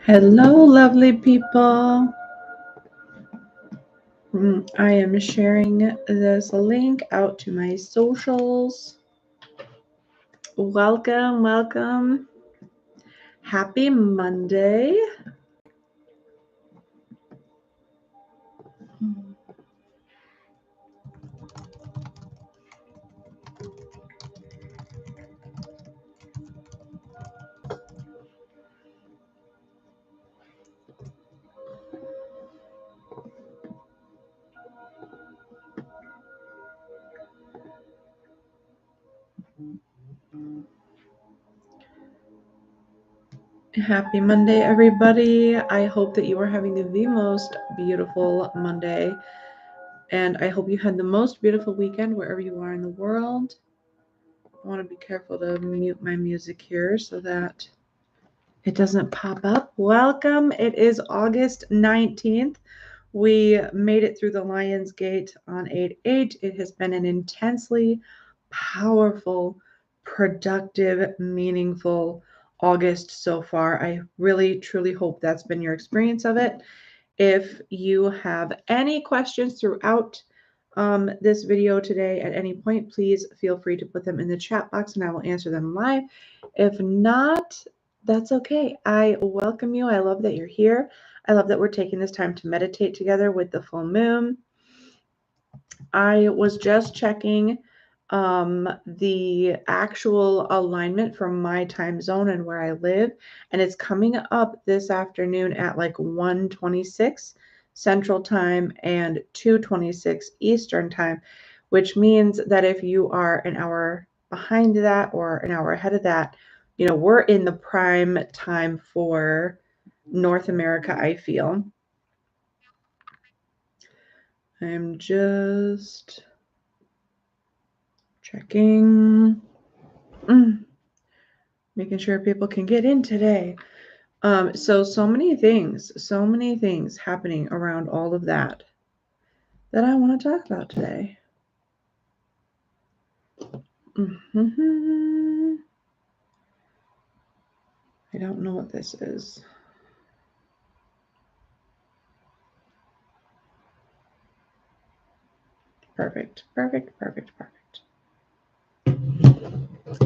Hello, lovely people. I am sharing this link out to my socials. Welcome, welcome. Happy Monday. Happy Monday, everybody. I hope that you are having the most beautiful Monday. And I hope you had the most beautiful weekend wherever you are in the world. I want to be careful to mute my music here so that it doesn't pop up. Welcome. It is August 19th. We made it through the Lion's Gate on 8/8. It has been an intensely powerful, productive, meaningful August so far. I really, truly hope that's been your experience of it. If you have any questions throughout this video today at any point, please feel free to put them in the chat box and I will answer them live. If not, that's okay. I welcome you. I love that you're here. I love that we're taking this time to meditate together with the full moon. I was just checking the actual alignment from my time zone and where I live, and it's coming up this afternoon at like 1:26 Central Time and 2:26 Eastern Time, which means that if you are an hour behind that or an hour ahead of that, we're in the prime time for North America, I feel. I'm just checking. Making sure people can get in today. So many things happening around all of that I want to talk about today. I don't know what this is. Perfect.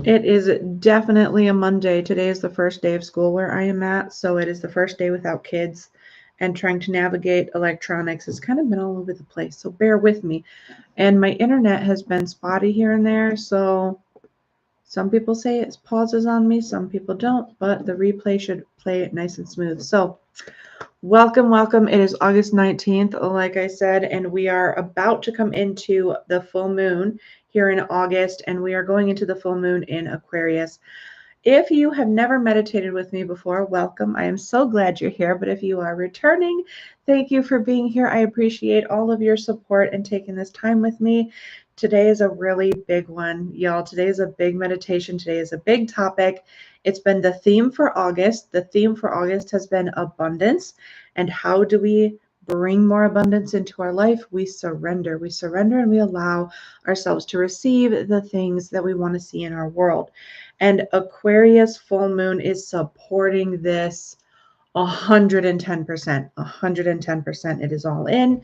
It is definitely a Monday. Today is the first day of school where I am at, so it is the first day without kids, and trying to navigate electronics has kind of been all over the place, so bear with me. And my internet has been spotty here and there, so some people say it pauses on me, some people don't, but the replay should play it nice and smooth. So welcome. It is August 19th, like I said, and we are about to come into the full moon here in August, and we are going into the full moon in Aquarius. If you have never meditated with me before, welcome. I am so glad you're here, but if you are returning, thank you for being here. I appreciate all of your support and taking this time with me. Today is a really big one, y'all. Today is a big meditation. Today is a big topic. It's been the theme for August. The theme for August has been abundance. And how do we bring more abundance into our life? We surrender. We surrender and we allow ourselves to receive the things that we want to see in our world. And Aquarius full moon is supporting this 110%. 110%. It is all in.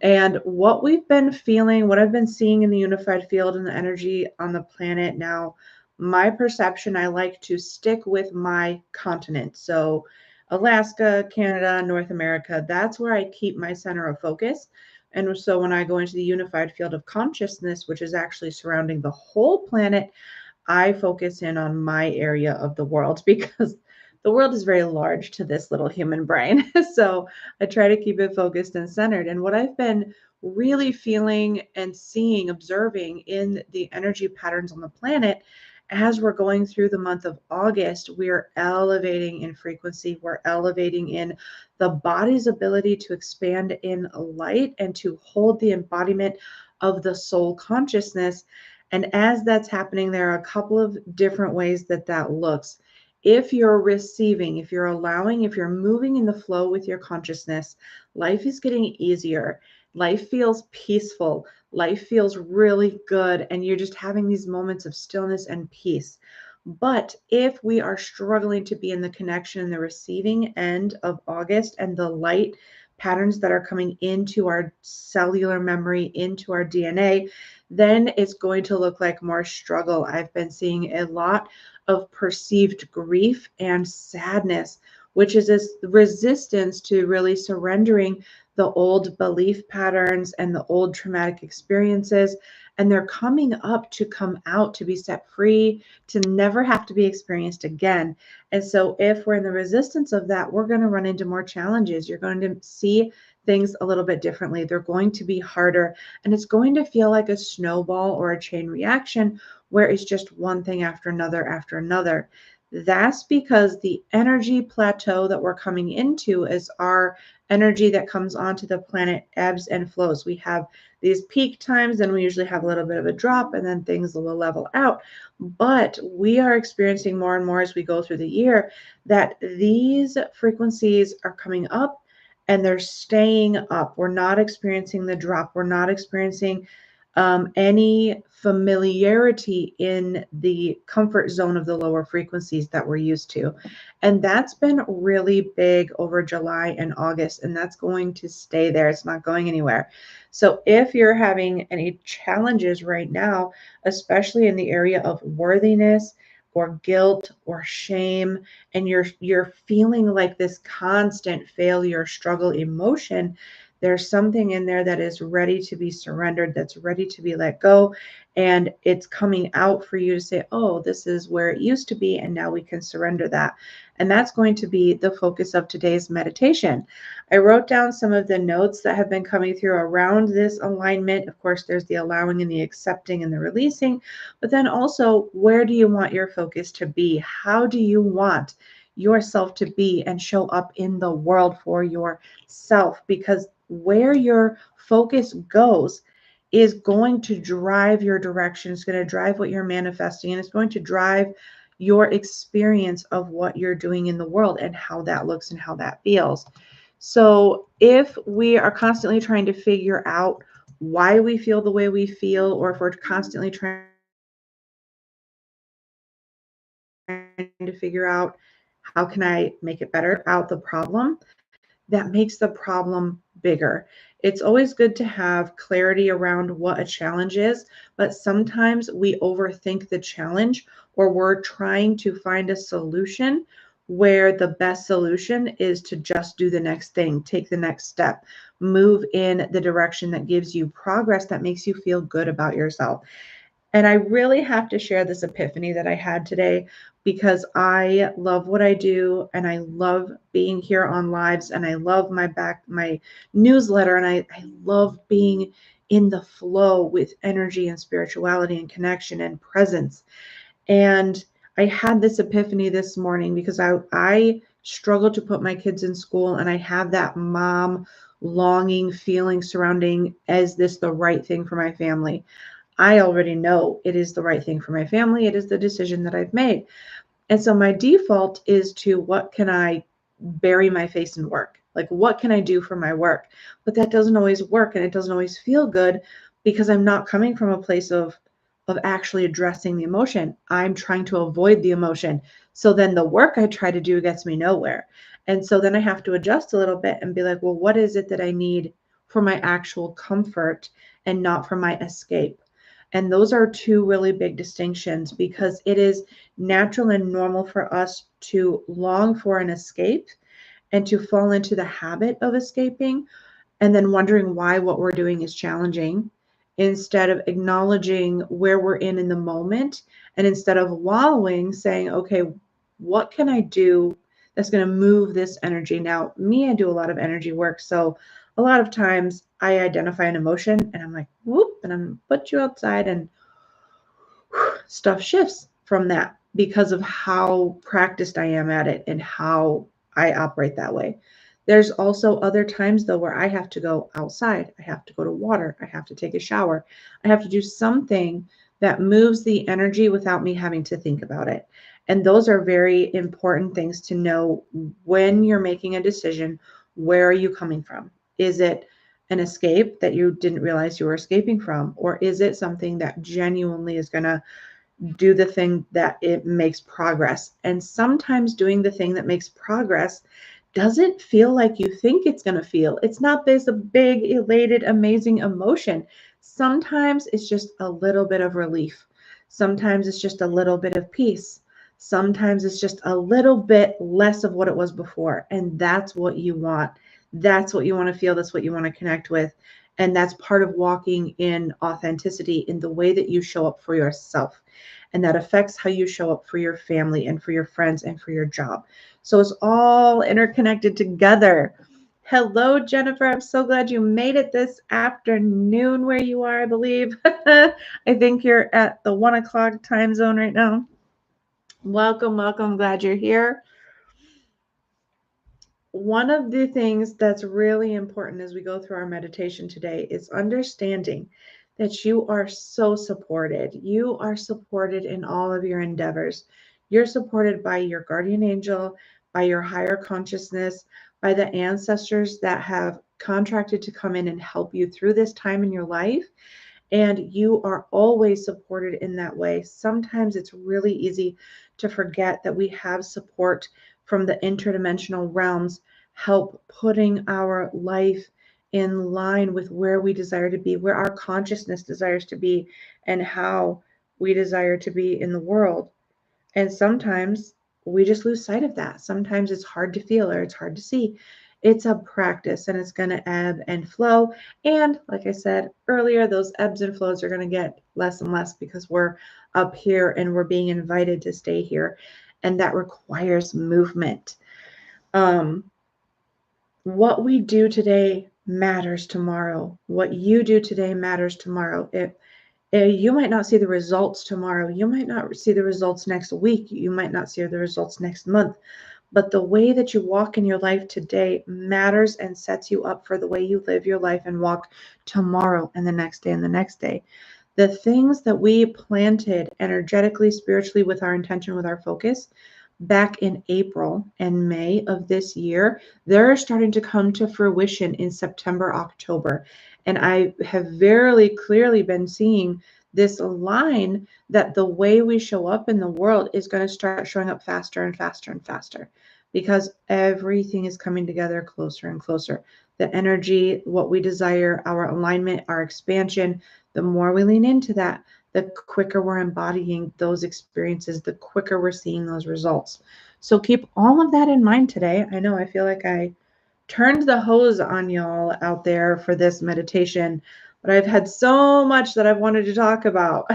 And what we've been feeling, what I've been seeing in the unified field and the energy on the planet now, my perception, I like to stick with my continent. So Alaska, Canada, North America, that's where I keep my center of focus. And so when I go into the unified field of consciousness, which is actually surrounding the whole planet, I focus in on my area of the world because the world is very large to this little human brain. So I try to keep it focused and centered. And what I've been really feeling and seeing, observing in the energy patterns on the planet as we're going through the month of August, we're elevating in frequency. We're elevating in the body's ability to expand in light and to hold the embodiment of the soul consciousness. And as that's happening, there are a couple of different ways that looks. If you're receiving, if you're allowing, if you're moving in the flow with your consciousness, life is getting easier. Life feels peaceful. Life feels really good. And you're just having these moments of stillness and peace. But if we are struggling to be in the connection and the receiving end of August and the light patterns that are coming into our cellular memory, into our DNA, then it's going to look like more struggle. I've been seeing a lot of perceived grief and sadness, which is this resistance to really surrendering the old belief patterns and the old traumatic experiences. And they're coming up to come out, to be set free, to never have to be experienced again. And so, if we're in the resistance of that, we're going to run into more challenges. You're going to see things a little bit differently. They're going to be harder, and it's going to feel like a snowball or a chain reaction where it's just one thing after another after another. That's because the energy plateau that we're coming into is our energy that comes onto the planet ebbs and flows. We have these peak times, then we usually have a little bit of a drop, and then things will level out. But we are experiencing more and more as we go through the year that these frequencies are coming up and they're staying up. We're not experiencing the drop. We're not experiencing any familiarity in the comfort zone of the lower frequencies that we're used to. And that's been really big over July and August, and that's going to stay there. It's not going anywhere. So if you're having any challenges right now, especially in the area of worthiness or guilt or shame, and you're feeling like this constant failure struggle emotion, there's something in there that is ready to be surrendered, that's ready to be let go. And it's coming out for you to say, oh, this is where it used to be. And now we can surrender that. And that's going to be the focus of today's meditation. I wrote down some of the notes that have been coming through around this alignment. Of course, there's the allowing and the accepting and the releasing. But then also, where do you want your focus to be? How do you want yourself to be and show up in the world for yourself? Because where your focus goes is going to drive your direction. It's going to drive what you're manifesting, and it's going to drive your experience of what you're doing in the world and how that looks and how that feels. So, if we are constantly trying to figure out why we feel the way we feel, or if we're constantly trying to figure out how can I make it better out the problem, that makes the problem bigger. It's always good to have clarity around what a challenge is, but sometimes we overthink the challenge, or we're trying to find a solution where the best solution is to just do the next thing, take the next step, move in the direction that gives you progress, that makes you feel good about yourself. And I really have to share this epiphany that I had today, because I love what I do and I love being here on lives, and I love my newsletter, and I love being in the flow with energy and spirituality and connection and presence. And I had this epiphany this morning because I struggle to put my kids in school, and I have that mom longing feeling surrounding, is this the right thing for my family? I already know it is the right thing for my family. It is the decision that I've made. And so my default is to, what can I bury my face in work? Like, what can I do for my work? But that doesn't always work, and it doesn't always feel good, because I'm not coming from a place of actually addressing the emotion. I'm trying to avoid the emotion. So then the work I try to do gets me nowhere. And so then I have to adjust a little bit and be like, well, what is it that I need for my actual comfort and not for my escape? And those are two really big distinctions, because it is natural and normal for us to long for an escape and to fall into the habit of escaping, and then wondering why what we're doing is challenging, instead of acknowledging where we're in the moment, and instead of wallowing, saying, okay, what can I do that's going to move this energy? Now, me, I do a lot of energy work, so a lot of times I identify an emotion and I'm like, whoop, and I'm put you outside, and stuff shifts from that because of how practiced I am at it and how I operate that way. There's also other times, though, where I have to go outside. I have to go to water. I have to take a shower. I have to do something that moves the energy without me having to think about it. And those are very important things to know when you're making a decision. Where are you coming from? Is it an escape that you didn't realize you were escaping from? Or is it something that genuinely is going to do the thing that it makes progress. And sometimes doing the thing that makes progress doesn't feel like you think it's going to feel. It's not this big, elated, amazing emotion. Sometimes it's just a little bit of relief. Sometimes it's just a little bit of peace. Sometimes it's just a little bit less of what it was before. And that's what you want. That's what you want to feel. That's what you want to connect with. And that's part of walking in authenticity in the way that you show up for yourself. And that affects how you show up for your family and for your friends and for your job. So it's all interconnected together. Hello, Jennifer. I'm so glad you made it this afternoon where you are, I believe. I think you're at the 1 o'clock time zone right now. Welcome, welcome. Glad you're here. One of the things that's really important as we go through our meditation today is understanding that you are so supported. You are supported in all of your endeavors. You're supported by your guardian angel, by your higher consciousness, by the ancestors that have contracted to come in and help you through this time in your life. And you are always supported in that way. Sometimes it's really easy to forget that we have support from the interdimensional realms, help putting our life in line with where we desire to be, where our consciousness desires to be, and how we desire to be in the world. And sometimes we just lose sight of that. Sometimes it's hard to feel or it's hard to see. It's a practice and it's going to ebb and flow. And like I said earlier, those ebbs and flows are going to get less and less because we're up here and we're being invited to stay here. And that requires movement. What we do today matters tomorrow. What you do today matters tomorrow. You might not see the results tomorrow. You might not see the results next week. You might not see the results next month. But the way that you walk in your life today matters and sets you up for the way you live your life and walk tomorrow and the next day and the next day. The things that we planted energetically, spiritually, with our intention, with our focus, back in April and May of this year, they're starting to come to fruition in September, October. And I have very clearly been seeing this line that the way we show up in the world is going to start showing up faster and faster and faster because everything is coming together closer and closer. The energy, what we desire, our alignment, our expansion, the more we lean into that, the quicker we're embodying those experiences, the quicker we're seeing those results. So keep all of that in mind today. I know I feel like I turned the hose on y'all out there for this meditation, but I've had so much that I've wanted to talk about.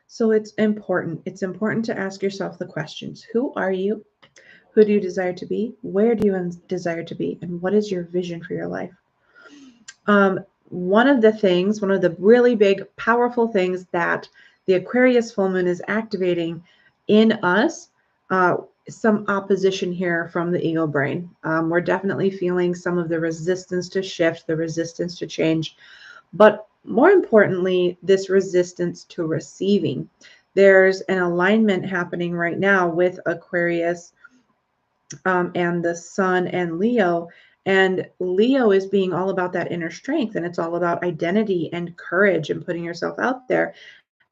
So it's important. It's important to ask yourself the questions. Who are you? Who do you desire to be? Where do you desire to be? And what is your vision for your life? One of the really big, powerful things that the Aquarius full moon is activating in us, some opposition here from the ego brain. We're definitely feeling some of the resistance to shift, the resistance to change, but more importantly, this resistance to receiving. There's an alignment happening right now with Aquarius and the Sun and Leo. And Leo is being all about that inner strength, and it's all about identity and courage and putting yourself out there.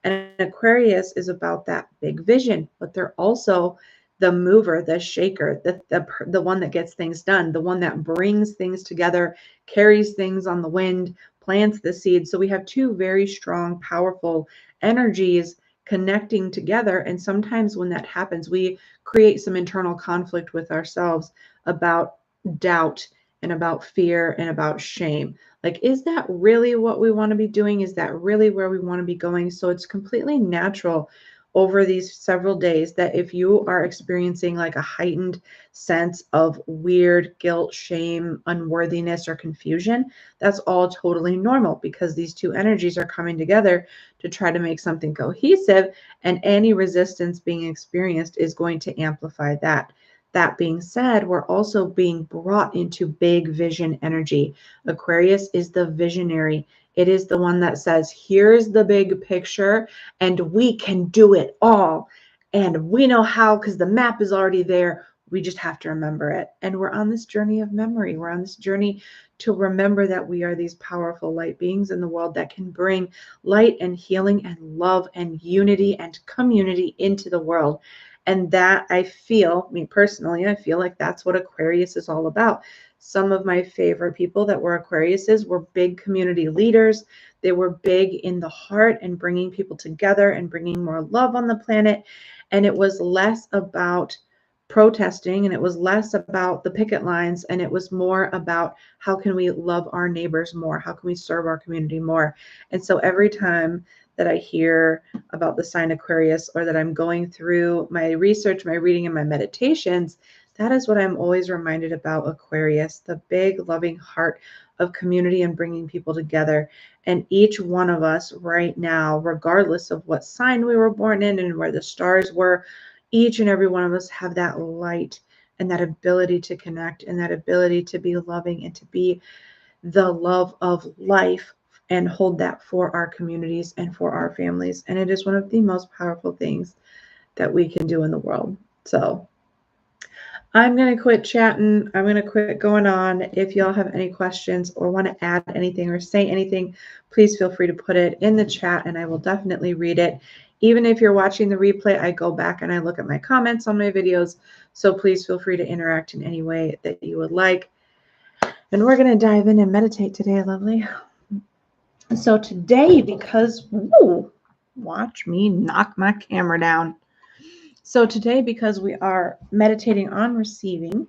And Aquarius is about that big vision, but they're also the mover, the shaker, the one that gets things done, the one that brings things together, carries things on the wind, plants the seed. So we have two very strong, powerful energies connecting together. And sometimes when that happens, we create some internal conflict with ourselves about doubt and about fear and about shame. Like, is that really what we want to be doing? Is that really where we want to be going? So it's completely natural over these several days that if you are experiencing like a heightened sense of weird guilt, shame, unworthiness, or confusion, that's all totally normal because these two energies are coming together to try to make something cohesive, and any resistance being experienced is going to amplify that. That being said, we're also being brought into big vision energy. Aquarius is the visionary. It is the one that says, here's the big picture and we can do it all. And we know how because the map is already there. We just have to remember it. And we're on this journey of memory. We're on this journey to remember that we are these powerful light beings in the world that can bring light and healing and love and unity and community into the world. And that I feel, me personally, I feel like that's what Aquarius is all about. Some of my favorite people that were Aquariuses were big community leaders. They were big in the heart and bringing people together and bringing more love on the planet. And it was less about protesting, and it was less about the picket lines, and it was more about how can we love our neighbors more, how can we serve our community more. And so every time that I hear about the sign Aquarius, or that I'm going through my research, my reading, and my meditations, that is what I'm always reminded about Aquarius, the big loving heart of community and bringing people together. And each one of us right now, regardless of what sign we were born in and where the stars were, each and every one of us have that light and that ability to connect and that ability to be loving and to be the love of life and hold that for our communities and for our families. And it is one of the most powerful things that we can do in the world. So I'm going to quit chatting. I'm going to quit going on. If y'all have any questions or want to add anything or say anything, please feel free to put it in the chat and I will definitely read it. Even if you're watching the replay, I go back and I look at my comments on my videos. So please feel free to interact in any way that you would like. And we're going to dive in and meditate today, lovely. So today, because, watch me knock my camera down. So today, because we are meditating on receiving,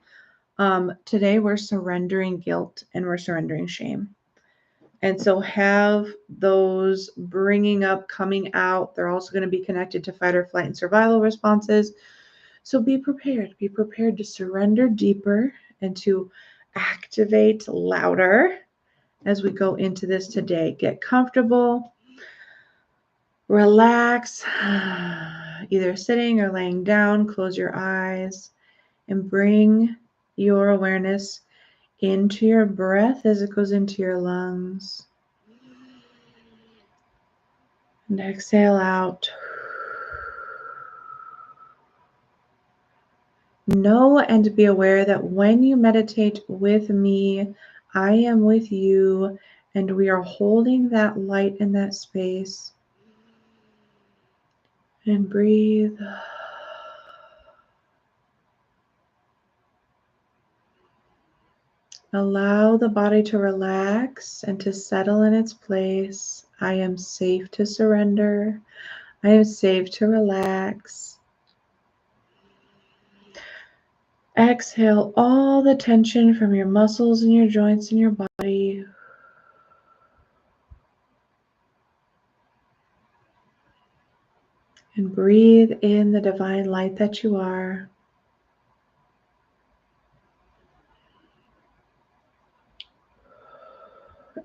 today we're surrendering guilt and we're surrendering shame. And so have those bringing up, coming out. They're also going to be connected to fight or flight and survival responses. So be prepared. Be prepared to surrender deeper and to activate louder as we go into this today. Get comfortable. Relax, either sitting or laying down. Close your eyes and bring your awareness into your breath as it goes into your lungs. And exhale out. Know and be aware that when you meditate with me, I am with you, and we are holding that light in that space. And breathe. Allow the body to relax and to settle in its place. I am safe to surrender. I am safe to relax. Exhale all the tension from your muscles and your joints in your body. And breathe in the divine light that you are.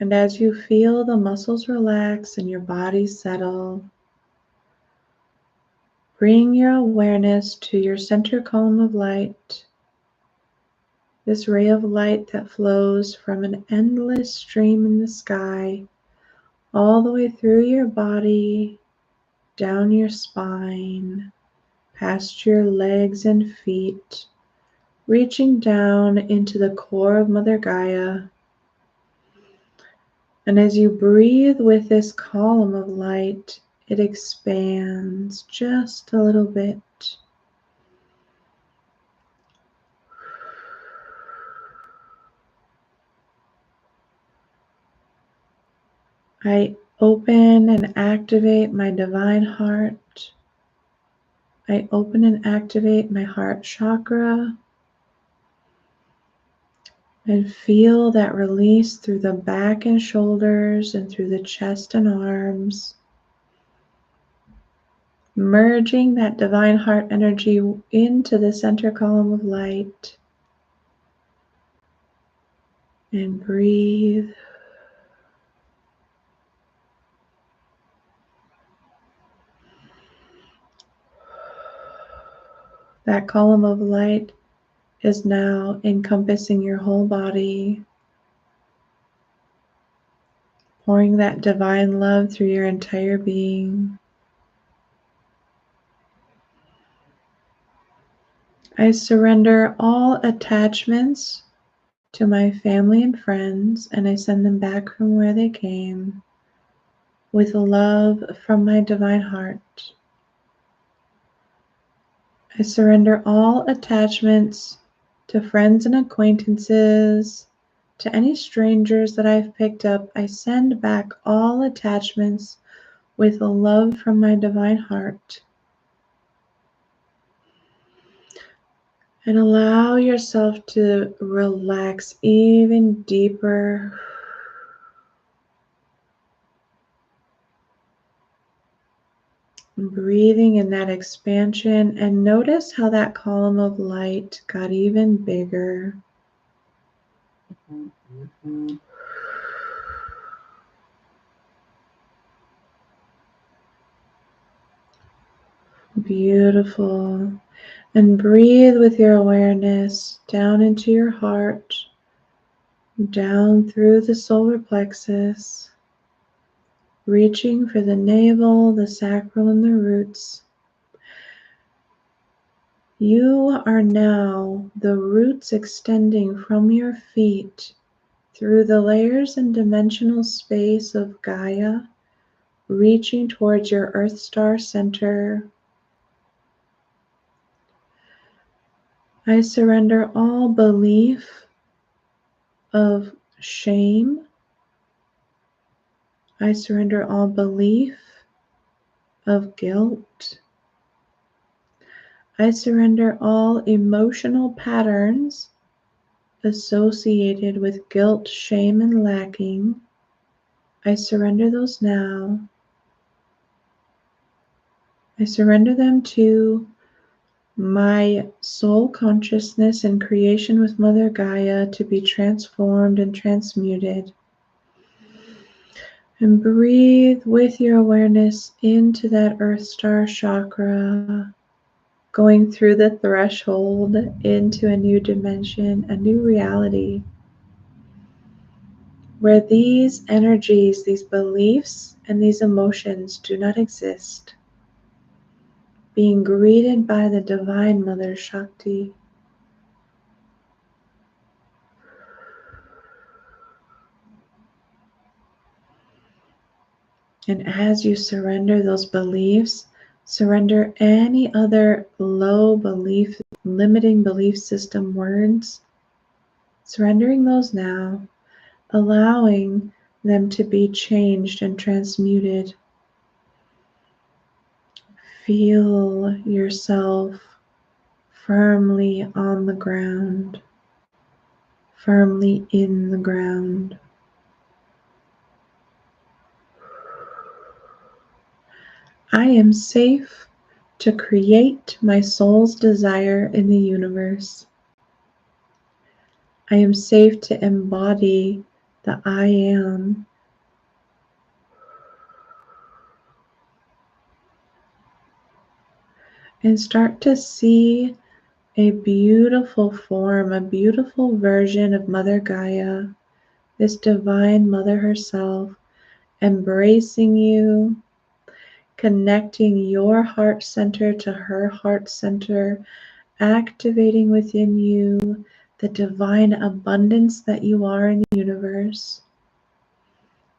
And as you feel the muscles relax and your body settle, bring your awareness to your center column of light. This ray of light that flows from an endless stream in the sky, all the way through your body, down your spine, past your legs and feet, reaching down into the core of Mother Gaia. And as you breathe with this column of light, it expands just a little bit. I open and activate my divine heart. I open and activate my heart chakra. And feel that release through the back and shoulders and through the chest and arms. Merging that divine heart energy into the center column of light. And breathe. That column of light is now encompassing your whole body, pouring that divine love through your entire being. I surrender all attachments to my family and friends, and I send them back from where they came with love from my divine heart. I surrender all attachments to friends and acquaintances, to any strangers that I've picked up. I send back all attachments with love from my divine heart. And allow yourself to relax even deeper. Breathing in that expansion, and notice how that column of light got even bigger. Beautiful. And breathe with your awareness down into your heart, down through the solar plexus, reaching for the navel, the sacral, and the roots. You are now the roots extending from your feet through the layers and dimensional space of Gaia, reaching towards your Earth Star center. I surrender all belief of shame. I surrender all belief of guilt. I surrender all emotional patterns associated with guilt, shame, and lacking. I surrender those now. I surrender them to my soul consciousness and creation with Mother Gaia to be transformed and transmuted. And breathe with your awareness into that Earth Star chakra, going through the threshold into a new dimension, a new reality, where these energies, these beliefs, and these emotions do not exist, being greeted by the Divine Mother Shakti. And as you surrender those beliefs, surrender any other low belief, limiting belief system words, surrendering those now, allowing them to be changed and transmuted. Feel yourself firmly on the ground, firmly in the ground. I am safe to create my soul's desire in the universe. I am safe to embody the I am. And start to see a beautiful form, a beautiful version of Mother Gaia, this divine mother herself, embracing you, connecting your heart center to her heart center, activating within you the divine abundance that you are in the universe,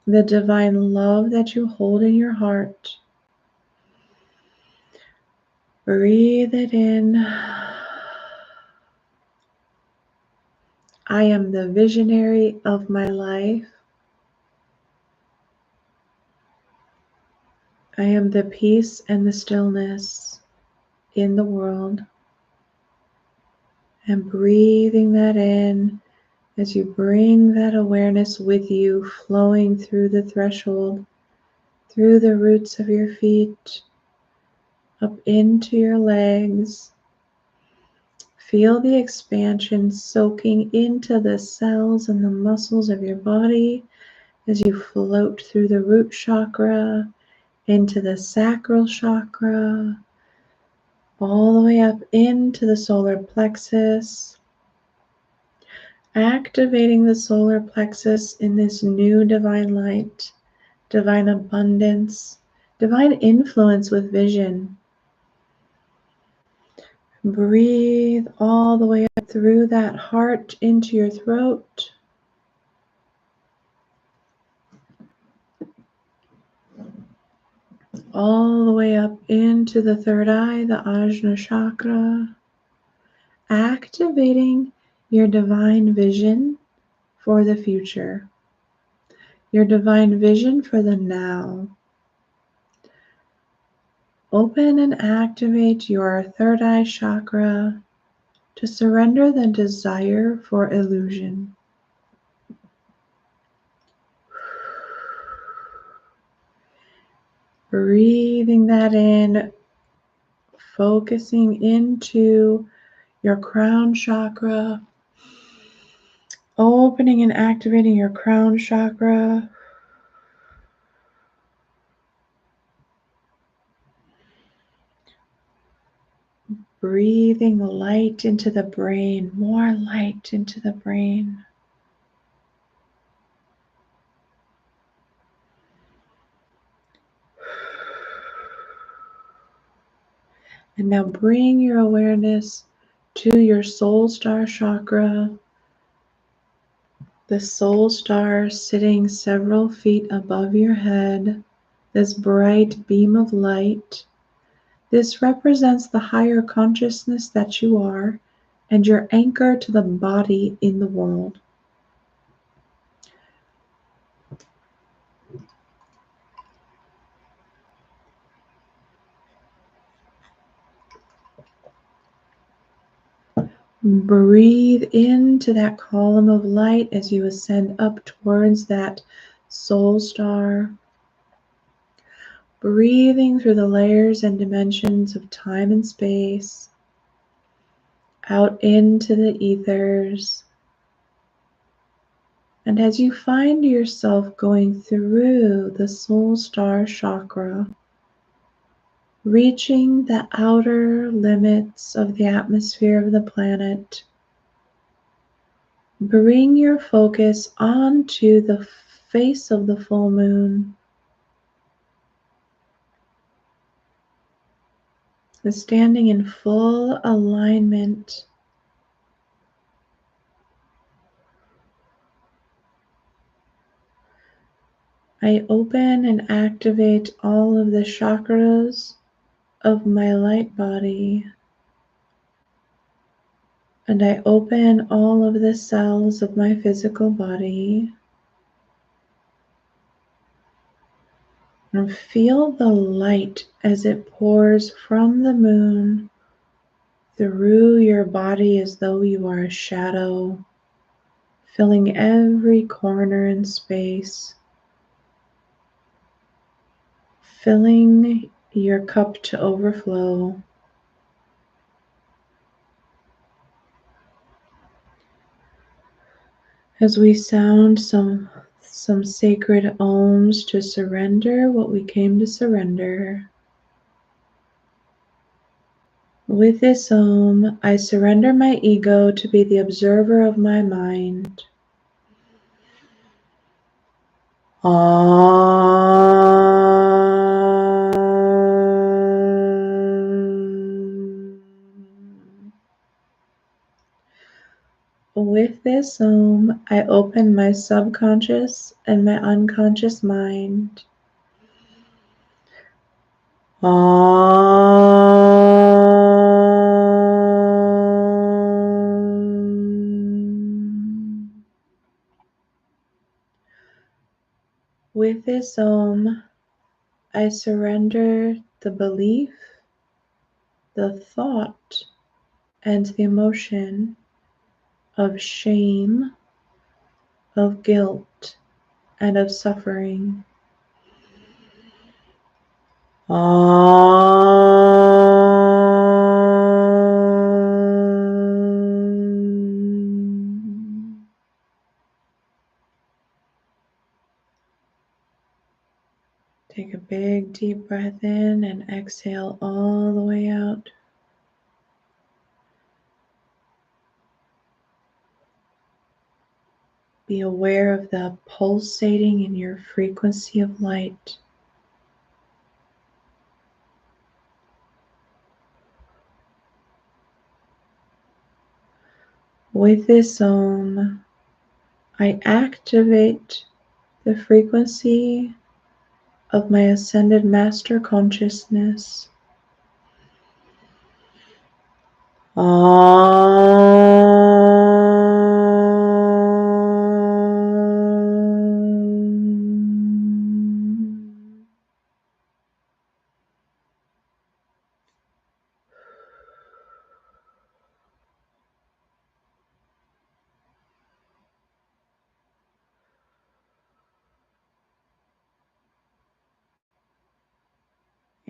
the divine love that you hold in your heart. Breathe it in. I am the visionary of my life. I am the peace and the stillness in the world. And breathing that in as you bring that awareness with you, flowing through the threshold, through the roots of your feet, up into your legs. Feel the expansion soaking into the cells and the muscles of your body as you float through the root chakra, into the sacral chakra, all the way up into the solar plexus, activating the solar plexus in this new divine light, divine abundance, divine influence with vision. Breathe all the way up through that heart into your throat. All the way up into the third eye, the Ajna chakra. Activating your divine vision for the future. Your divine vision for the now. Open and activate your third eye chakra to surrender the desire for illusion. Breathing that in, focusing into your crown chakra, opening and activating your crown chakra. Breathing light into the brain, more light into the brain. And now bring your awareness to your soul star chakra. The soul star sitting several feet above your head. This bright beam of light. This represents the higher consciousness that you are and your anchor to the body in the world. Breathe into that column of light as you ascend up towards that soul star. Breathing through the layers and dimensions of time and space, out into the ethers. And as you find yourself going through the soul star chakra, reaching the outer limits of the atmosphere of the planet, bring your focus onto the face of the full moon. Standing in full alignment. I open and activate all of the chakras of my light body. And I open all of the cells of my physical body. And feel the light as it pours from the moon through your body as though you are a shadow, filling every corner and space, filling your cup to overflow. As we sound some sacred ohms to surrender what we came to surrender. With this ohm, I surrender my ego to be the observer of my mind. With this ohm, I open my subconscious and my unconscious mind. With this ohm, I surrender the belief, the thought, and the emotion of shame, of guilt, and of suffering. Take a big deep breath in and exhale all the way out. Be aware of the pulsating in your frequency of light. With this Om, I activate the frequency of my Ascended Master Consciousness.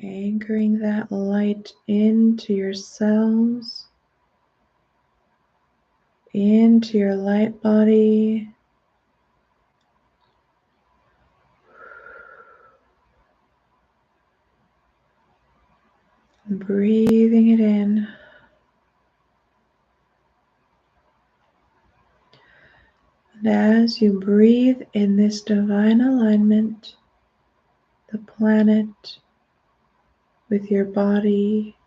Anchoring that light into your cells, into your light body. Breathing it in. And as you breathe in this divine alignment, the planet with your body,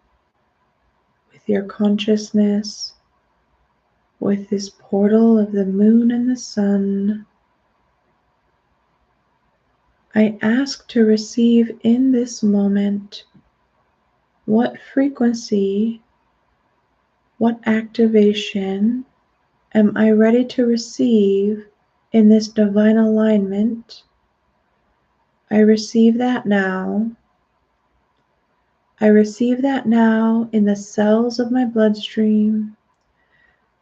with your consciousness, with this portal of the moon and the sun, I ask to receive in this moment what frequency, what activation am I ready to receive in this divine alignment. I receive that now. I receive that now in the cells of my bloodstream,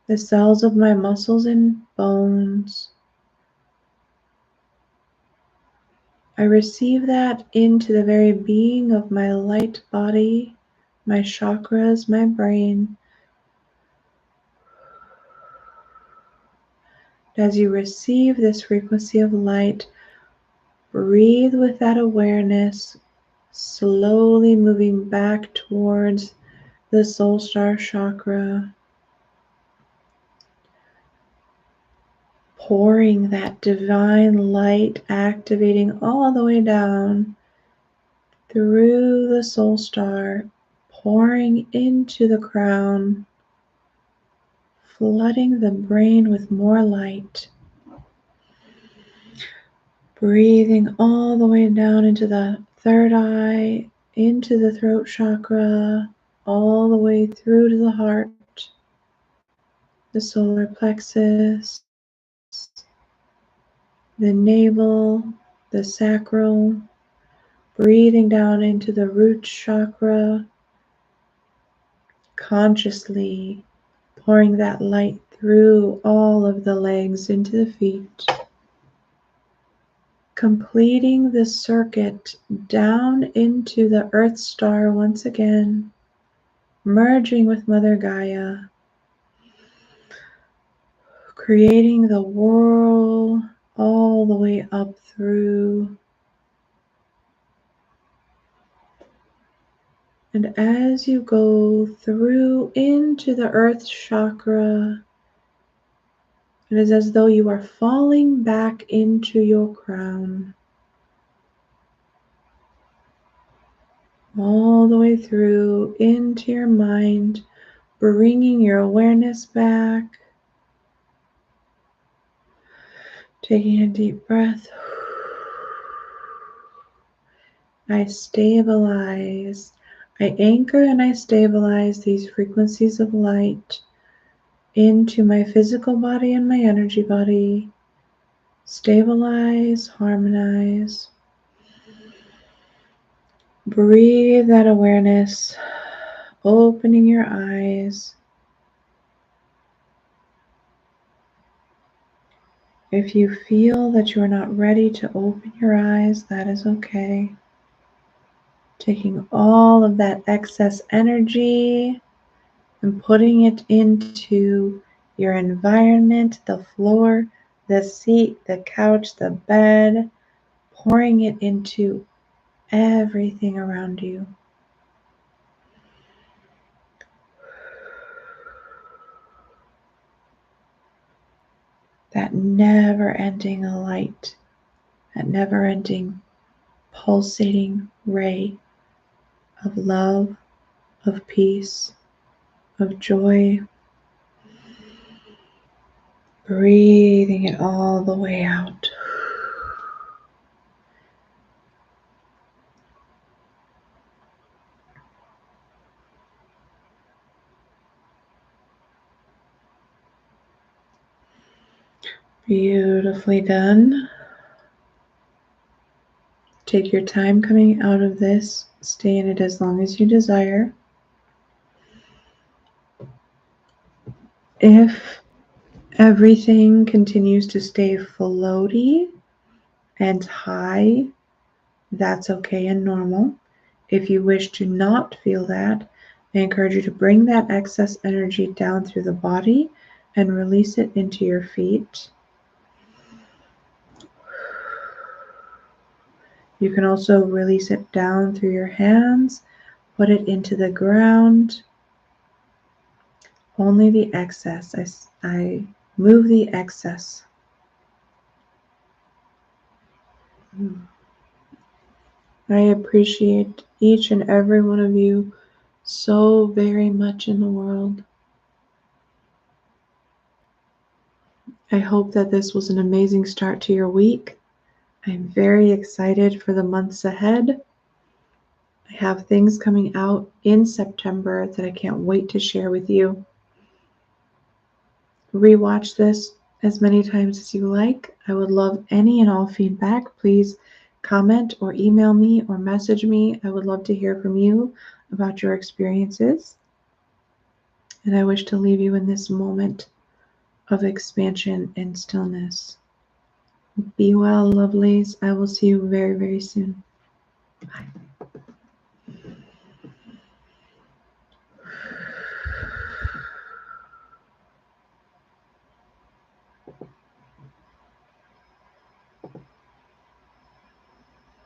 the cells of my muscles and bones. I receive that into the very being of my light body, my chakras, my brain. As you receive this frequency of light, breathe with that awareness, slowly moving back towards the soul star chakra, pouring that divine light, activating all the way down through the soul star, pouring into the crown, flooding the brain with more light. Breathing all the way down into the third eye, into the throat chakra, all the way through to the heart, the solar plexus, the navel, the sacral, breathing down into the root chakra, consciously pouring that light through all of the legs into the feet, completing the circuit down into the Earth Star once again, merging with Mother Gaia, creating the whirl all the way up through. And as you go through into the Earth Chakra, it is as though you are falling back into your crown, all the way through into your mind, bringing your awareness back, taking a deep breath. I stabilize, I anchor and I stabilize these frequencies of light into my physical body and my energy body. Stabilize, harmonize. Breathe that awareness, opening your eyes. If you feel that you are not ready to open your eyes, that is okay. Taking all of that excess energy and putting it into your environment, the floor, the seat, the couch, the bed, pouring it into everything around you. That never-ending light, that never-ending pulsating ray of love, of peace, of joy. Breathing it all the way out. Beautifully done. Take your time coming out of this. Stay in it as long as you desire. If everything continues to stay floaty and high, that's okay and normal. If you wish to not feel that, I encourage you to bring that excess energy down through the body and release it into your feet. You can also release it down through your hands, put it into the ground. Only the excess. I move the excess. I appreciate each and every one of you so very much in the world. I hope that this was an amazing start to your week. I'm very excited for the months ahead. I have things coming out in September that I can't wait to share with you. Rewatch this as many times as you like. I would love any and all feedback. Please comment or email me or message me. I would love to hear from you about your experiences. And I wish to leave you in this moment of expansion and stillness. Be well, lovelies. I will see you very, very soon. Bye.